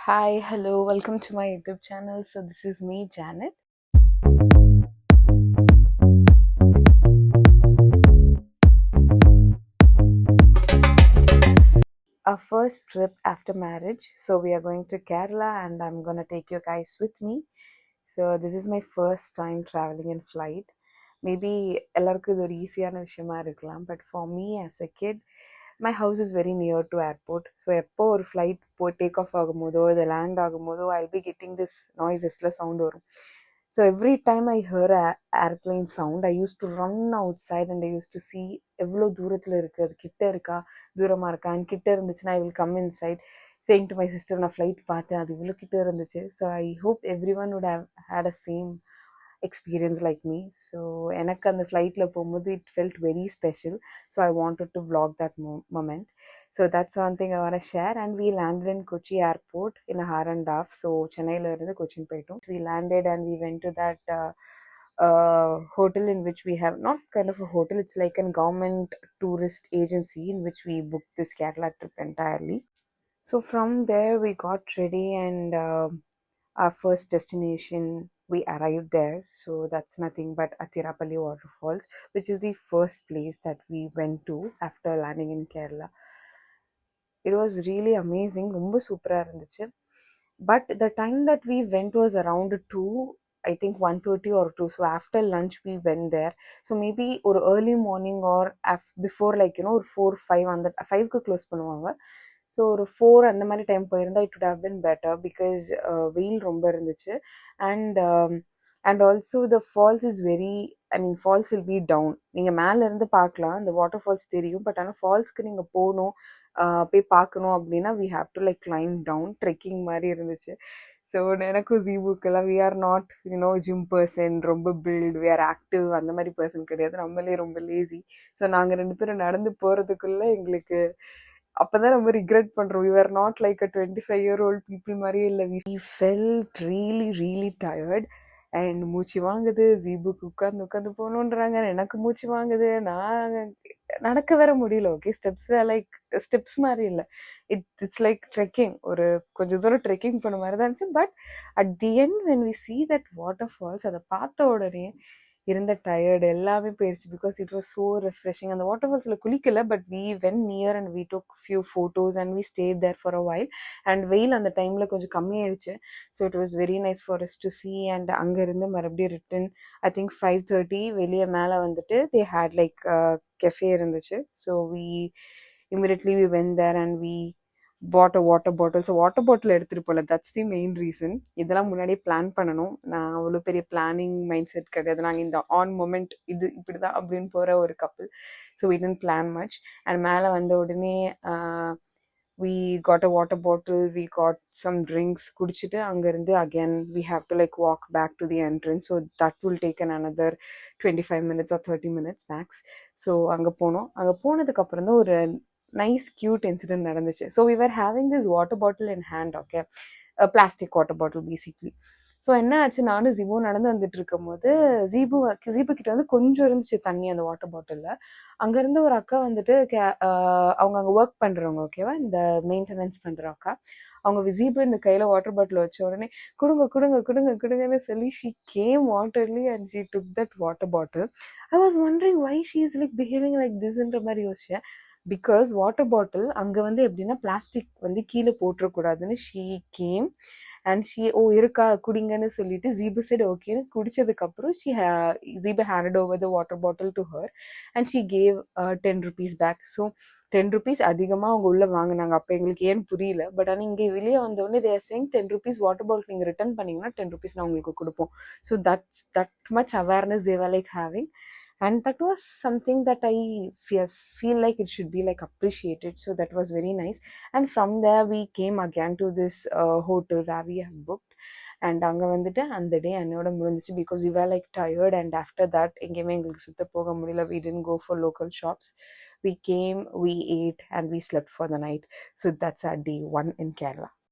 Hi, hello, welcome to my YouTube channel. So, this is me, Janet. Our first trip after marriage. So, we are going to Kerala and I'm gonna take you guys with me. So, this is my first time traveling in flight. Maybe எல்லாருக்கும் இது ஒரு ஈஸியான விஷயமா இருக்கலாம், but for me as a kid, my house is very near to airport. So, எப்போ ஒரு flight take off ஆகும்போதோ இல்லை land ஆகும்போதோ I'll be getting this noiseless sound வரும். So every time I hear a airplane sound, I used to run outside and I used to see எவ்வளோ தூரத்தில் இருக்குது, அது கிட்ட இருக்கா தூரமாக இருக்கா, அண்ட் கிட்ட இருந்துச்சுன்னா I will come inside saying to my sister, நான் ஃப்ளைட் பார்த்தேன், அது இவ்வளோ கிட்ட இருந்துச்சு. So I hope every one would have had a same experience like me. So எனக்கு அந்த ஃப்ளைட்டில் போகும்போது it felt very special. So I wanted to vlog that moment. So that's one thing I want to share. And we landed in Kochi airport in a hour and a half. So சென்னையில இருந்து கொச்சின் போயிட்டோம். We landed and we went to that hotel in which we have, not kind of a hotel, it's like a government tourist agency in which we booked this Kerala trip entirely. So from there we got ready and our first destination, we arrived there. So that's nothing but Atirapalli waterfalls, which is the first place that we went to after landing in Kerala. It was really amazing, ரொம்ப சூப்பராக இருந்துச்சு. But the time that we went was around 2, I think 1:30 or 2. So after lunch we went there. So maybe ஒரு early morning or before, like ஒரு 4 5 அந்த 5க்கு close பண்ணுவாங்க. So ஒரு 4 அந்த மாதிரி டைம் போயிருந்தா it would have been better because வெயில் ரொம்ப இருந்துச்சு. And and also the falls is very, I mean falls will be down. நீங்கள் மேலேருந்து பார்க்கலாம், அந்த வாட்டர் ஃபால்ஸ் தெரியும். பட் ஆனால் ஃபால்ஸ்க்கு நீங்கள் போகணும், போய் பார்க்கணும் அப்படின்னா we have to like climb down, trekking மாதிரி இருந்துச்சு. ஸோ எனக்கும் ஜீபுக்கெல்லாம் we are not gym person, ரொம்ப பில்ட், வி ஆர் ஆக்டிவ் அந்த மாதிரி பர்சன் கிடையாது. நம்மளே ரொம்ப லேசி. ஸோ நாங்கள் 2 பேரும் நடந்து போகிறதுக்குள்ளே எங்களுக்கு அப்போதான் ரொம்ப ரிக்ரெட் பண்ணுறோம். We are not like a 25-year-old people மாதிரியே இல்லை. We felt really really tired and மூச்சு வாங்குது. ஜீபுக்கு உட்காந்து உட்காந்து போகணுன்றாங்க, எனக்கு மூச்சு வாங்குது. நான் நடக்க வேற முடியல. ஓகே, ஸ்டெப்ஸ் லைக் ஸ்டெப்ஸ் மாதிரி இல்லை, இட்ஸ் லைக் ட்ரெக்கிங், ஒரு கொஞ்சம் தூரம் ட்ரெக்கிங் பண்ண மாதிரி தான் இருந்துச்சு. But at the end when we see that water falls, அதை பார்த்த உடனே இருந்த டயர்டு எல்லாமே போயிடுச்சு. Because it was so refreshing. அந்த வாட்டர் ஃபால்ஸில் குளிக்கல, but we went near and we took few photos and we stayed there for a while. And வெயில் அந்த டைமில் கொஞ்சம் கம்மியாயிடுச்சு. So it was very nice for us to see. And அங்கேருந்து மறுபடியும் ரிட்டன் ஐ திங்க் 5:30 வெளியே மேலே வந்துட்டு தே ஹேட் லைக் கெஃபே இருந்துச்சு. So we immediately we went there and we bought a water bottle. So water bottle எடுத்துகிட்டு போகல, that's the main reason. இதெல்லாம் முன்னாடியே பிளான் பண்ணணும். நான் அவ்வளோ பெரிய பிளானிங் மைண்ட் செட் கிடையாது. நாங்கள் இந்த ஆன் மொமெண்ட் இது இப்படி தான் அப்படின்னு போகிற ஒரு கப்பல். So we didn't plan much. And மேலே வந்த உடனே we got a water bottle, we got some drinks, குடிச்சிட்டு அங்கேருந்து again we have to like walk back to the entrance. So that will take another 25 minutes or 30 minutes max. So அங்கே போனோம். அங்கே போனதுக்கப்புறம் தான் ஒரு nice cute incident நடந்துச்சு. So we were having this water bottle in hand, okay, a plastic water bottle basically. So என்ன ஆச்சு, நானும் ஜீபு நடந்து வந்துட்டு இருக்கும் போது ஜீபு கிட்ட வந்து கொஞ்சம் இருந்துச்சு தண்ணி அந்த வாட்டர் பாட்டிலில். அங்கேருந்து ஒரு அக்கா வந்துட்டு அவங்க அங்கே ஒர்க் பண்ணுறவங்க, ஓகேவா, இந்த மெயின்டெனன்ஸ் பண்ணுற அக்கா, அவங்க ஜீபு இந்த கையில் வாட்டர் பாட்டில் வச்ச உடனே கொடுங்க கொடுங்க கொடுங்க கொடுங்கன்னு சொல்லி ஷீ கேம் வாட்டர்லி and she took that water bottle. I was wondering why she is like behaving like திஸ்ன்ற மாதிரி யோசிச்சேன். பிகாஸ் வாட்டர் பாட்டில் அங்கே வந்து எப்படின்னா பிளாஸ்டிக் வந்து கீழே போட்டுறக்கூடாதுன்னு ஷீ கேம் அண்ட் ஷீ இருக்கா குடிங்கன்னு சொல்லிட்டு ஜீபு சைடு ஓகேன்னு குடிச்சதுக்கப்புறம் Jeebu handed over the water bottle to her and she gave 10 rupees back. So 10 rupees அதிகமாக அவங்க உள்ளே வாங்கினாங்க. அப்போ எங்களுக்கு ஏன்னு புரியல. பட் ஆனால் இங்கே வெளியே வந்தோடனே they are saying 10 rupees water bottle நீங்கள் ரிட்டர்ன் பண்ணிங்கன்னா 10 rupees நான் உங்களுக்கு கொடுப்போம். So that much awareness they var like having. And that was something that I feel like it should be like appreciated. So that was very nice. And from there we came again to this hotel that we have booked. And அங்கே வந்துட்டு அந்த டே என்னோட முடிஞ்சிச்சு. Because we were like tired. And after that எங்கேயுமே எங்களுக்கு சுத்த போக முடியல. We didn't go for local shops. We came, we ate and we slept for the night. So that's our day 1 in Kerala.